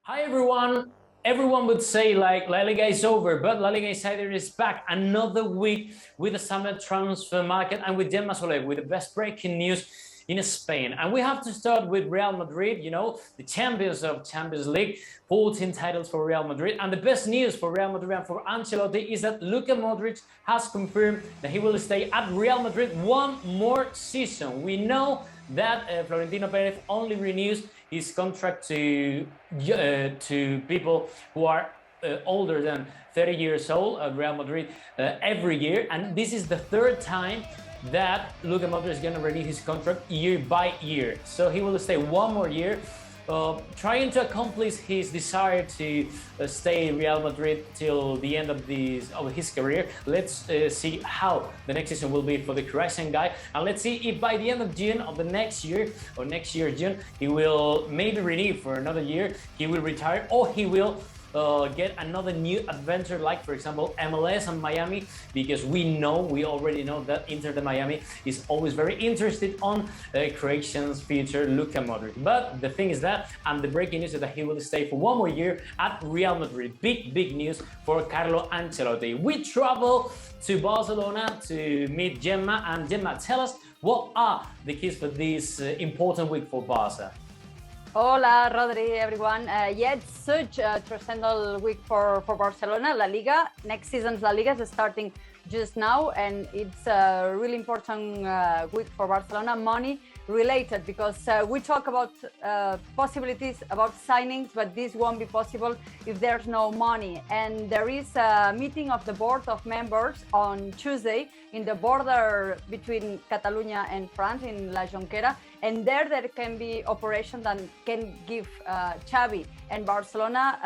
Hi everyone. Everyone would say like LaLiga is over, but LaLiga Insiders is back another week with the summer transfer market and with Gemma with the best breaking news in Spain. And we have to start with Real Madrid, the champions of Champions League, 14 titles for Real Madrid. And the best news for Real Madrid and for Ancelotti is that Luka Modric has confirmed that he will stay at Real Madrid one more season. We know that Florentino Perez only renews his contract to people who are older than 30 years old at Real Madrid every year, and this is the third time that Luka Modric is going to renew his contract year by year. So he will stay one more year, trying to accomplish his desire to stay in Real Madrid till the end of his career. Let's see how the next season will be for the Croatian guy, and let's see if by the end of June of the next year, or next year June, he will maybe renew for another year, he will retire, or he will get another new adventure, like for example MLS and Miami, because we already know that Inter de Miami is always very interested on Croatian's future Luka Modric. But the thing is that, and the breaking news is that he will stay for one more year at Real Madrid. Big news for Carlo Ancelotti. We travel to Barcelona to meet Gemma, and Gemma, tell us what are the keys for this important week for Barca. Hola, Rodri, everyone. Yeah, it's such a transcendental week for Barcelona. La Liga, next season's La Liga is starting just now, and it's a really important week for Barcelona, money related, because we talk about possibilities about signings, but this won't be possible if there's no money. And there is a meeting of the board of members on Tuesday in the border between Catalonia and France, in La Jonquera, and there can be operations that can give Xavi and Barcelona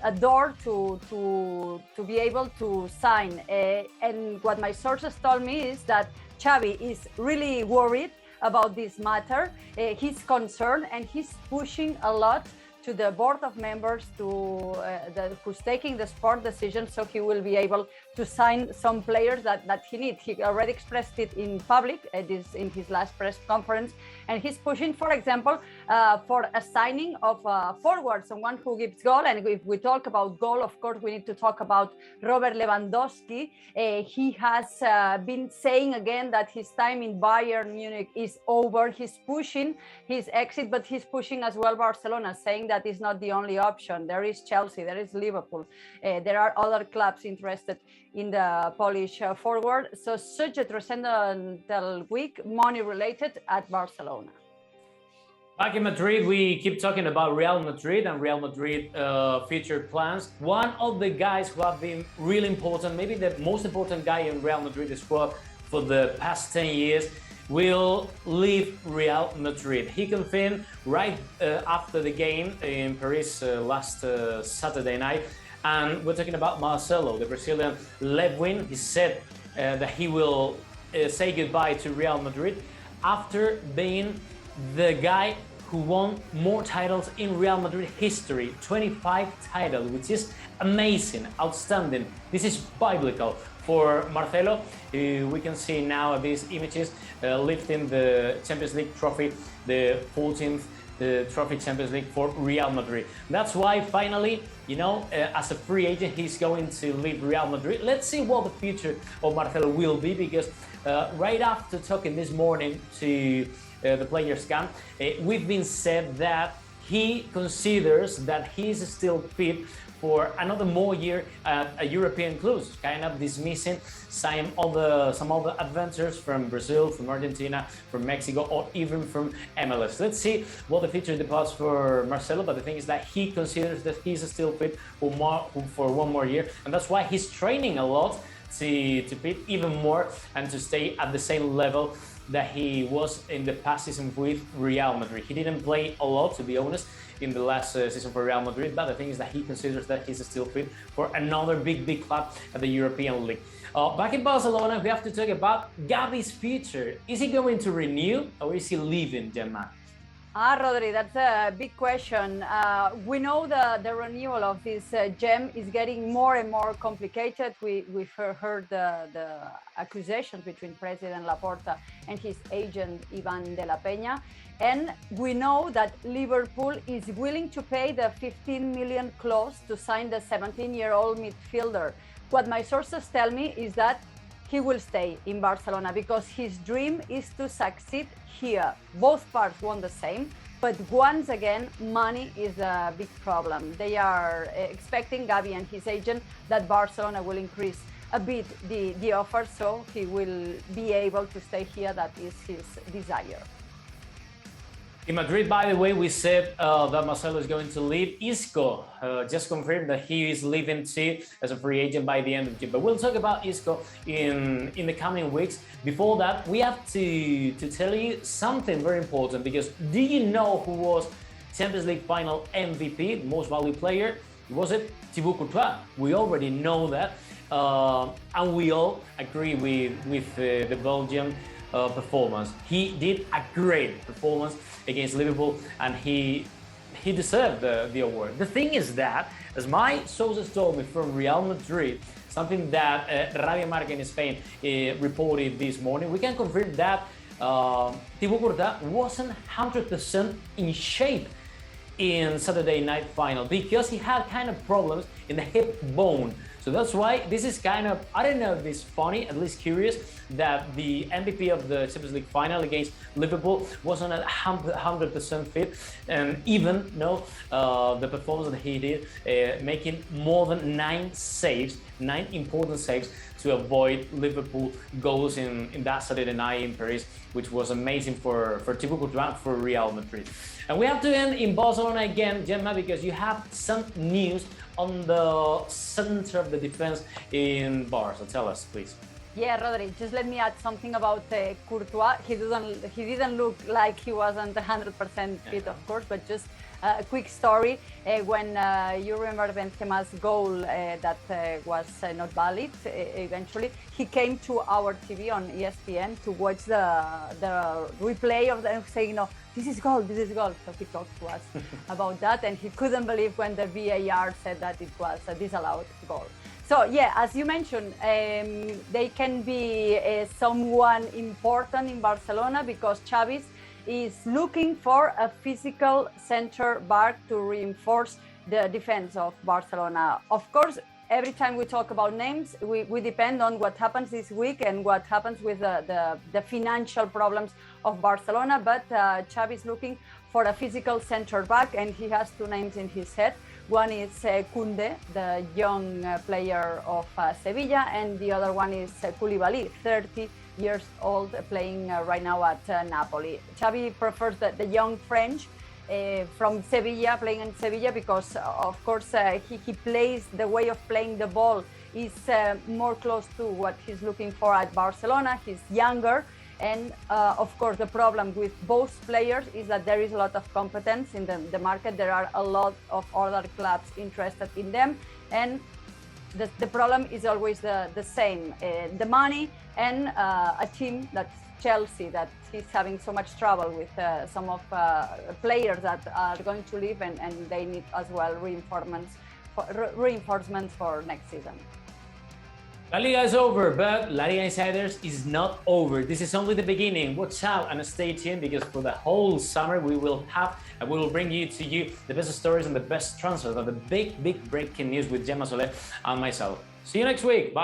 a door to be able to sign. And what my sources told me is that Xavi is really worried about this matter. He's concerned, and he's pushing a lot to the board of members who's taking the sport decision, so he will be able to sign some players that he needs. He already expressed it in public in his last press conference, and he's pushing, for example, for a signing of a forward, someone who gives goal. And if we talk about goal, of course, we need to talk about Robert Lewandowski. He has been saying again that his time in Bayern Munich is over. He's pushing his exit, but he's pushing as well Barcelona, saying that is not the only option. There is Chelsea, there is Liverpool, there are other clubs interested in the Polish forward. So such a transcendental week, money related at Barcelona. Back in Madrid, we keep talking about Real Madrid and Real Madrid future plans. One of the guys who have been really important, maybe the most important guy in Real Madrid squad for the past 10 years, will leave Real Madrid. He confirmed right after the game in Paris last Saturday night. And we're talking about Marcelo, the Brazilian left wing. He said that he will say goodbye to Real Madrid after being the guy who won more titles in Real Madrid history, 25 titles, which is amazing, outstanding. This is biblical for Marcelo. We can see now these images lifting the Champions League trophy, the 14th trophy Champions League for Real Madrid. That's why finally, as a free agent, he's going to leave Real Madrid. Let's see what the future of Marcelo will be, because right after talking this morning to the players' camp, we've been said that he considers that he's still fit for another more year at a European clubs, kind of dismissing some other adventures from Brazil, from Argentina, from Mexico, or even from MLS. Let's see what the future departs for Marcelo, but the thing is that he considers that he's still fit for one more year, and that's why he's training a lot to fit even more and to stay at the same level that he was in the past season with Real Madrid. He didn't play a lot, to be honest, in the last season for Real Madrid, but the thing is that he considers that he's still fit for another big club at the European League. Back in Barcelona, we have to talk about Xavi's future. Is he going to renew, or is he leaving, Gemma? Rodri, that's a big question. We know the renewal of this gem is getting more and more complicated. We've heard the accusations between President Laporta and his agent Ivan de la Peña. And we know that Liverpool is willing to pay the 15 million clause to sign the 17-year-old midfielder. What my sources tell me is that he will stay in Barcelona because his dream is to succeed here. Both parts want the same, but once again, money is a big problem. They are expecting, Xavi and his agent, that Barcelona will increase a bit the offer, so he will be able to stay here. That is his desire. In Madrid, by the way, we said that Marcelo is going to leave. Isco just confirmed that he is leaving too as a free agent by the end of June. But we'll talk about Isco in the coming weeks. Before that, we have to tell you something very important, because do you know who was Champions League final MVP, most valued player? Was it Thibaut Courtois? We already know that. And we all agree with the Belgian performance. He did a great performance against Liverpool, and he deserved the award. The thing is that, as my sources told me from Real Madrid, something that Radio Marca in Spain reported this morning, we can confirm that Thibaut Courtois wasn't 100% in shape in Saturday night final because he had kind of problems in the hip bone. So that's why this is kind of, I don't know if it's funny, at least curious, that the MVP of the Champions League final against Liverpool wasn't at 100% fit, and even the performance that he did, making more than 9 important saves to avoid Liverpool goals in that Saturday night in Paris, which was amazing for Thibaut Courtois, for Real Madrid. And we have to end in Barcelona again, Gemma, because you have some news on the center of the defense in Barca. Tell us, please. Yeah, Rodri, just let me add something about Courtois. He didn't look like he wasn't 100% fit, of course, but just a quick story. When you remember Benzema's goal that was not valid eventually, he came to our TV on ESPN to watch the replay of them, saying, "No, this is goal, this is goal." So he talked to us about that, and he couldn't believe when the VAR said that it was a disallowed goal. So yeah, as you mentioned, they can be someone important in Barcelona because Xavi is looking for a physical center back to reinforce the defense of Barcelona. Of course, every time we talk about names, we depend on what happens this week and what happens with the financial problems of Barcelona. But Xavi is looking for a physical center back, and he has 2 names in his head. One is Koundé, the young player of Sevilla, and the other one is Koulibaly, 30 years old, playing right now at Napoli. Xavi prefers the young French from Sevilla, playing in Sevilla, because of course he plays, the way of playing the ball is more close to what he's looking for at Barcelona. He's younger, and of course the problem with both players is that there is a lot of competence in the market. There are a lot of other clubs interested in them, and the problem is always the same, the money, and a team that's Chelsea, that is having so much trouble with some of players that are going to leave, and they need as well reinforcements for next season. La Liga is over, but LaLiga Insiders is not over. This is only the beginning. Watch out and stay tuned, because for the whole summer we will bring to you the best stories and the best transfers of the big breaking news with Gemma and myself. See you next week. Bye.